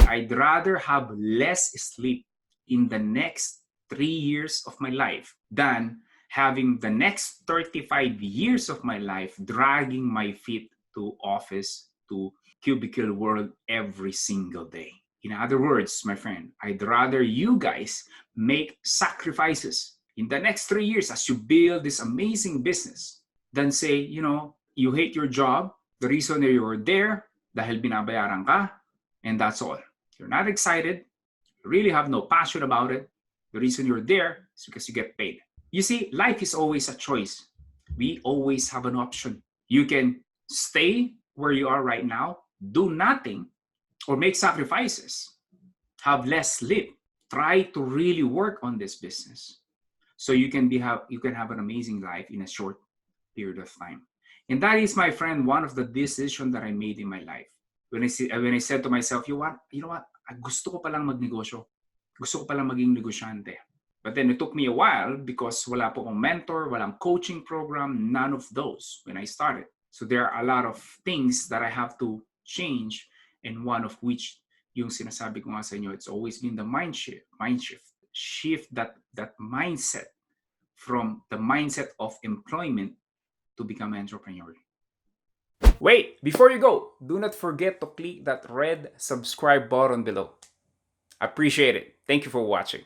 I'd rather have less sleep in the next 3 years of my life than having the next 35 years of my life dragging my feet to office, to cubicle world every single day. In other words, my friend, I'd rather you guys make sacrifices in the next 3 years as you build this amazing business than say, you hate your job. The reason that you're there, dahil binabayaran ka, and that's all. You're not excited. You really have no passion about it. The reason you're there is because you get paid. You see, life is always a choice. We always have an option. You can stay where you are right now, do nothing, or make sacrifices, have less sleep, try to really work on this business so you can have an amazing life in a short period of time. And that is, my friend, one of the decisions that I made in my life. When I said to myself, you know what? Gusto ko palang magnegosyo. Gusto ko palang maging negosyante. But then it took me a while because wala po akong mentor, walang coaching program, none of those when I started. So there are a lot of things that I have to change, and one of which, yung sinasabi ko nga sa inyo, it's always been the mind shift. Shift that mindset from the mindset of employment to become an entrepreneur. Wait, before you go, do not forget to click that red subscribe button below. I appreciate it. Thank you for watching.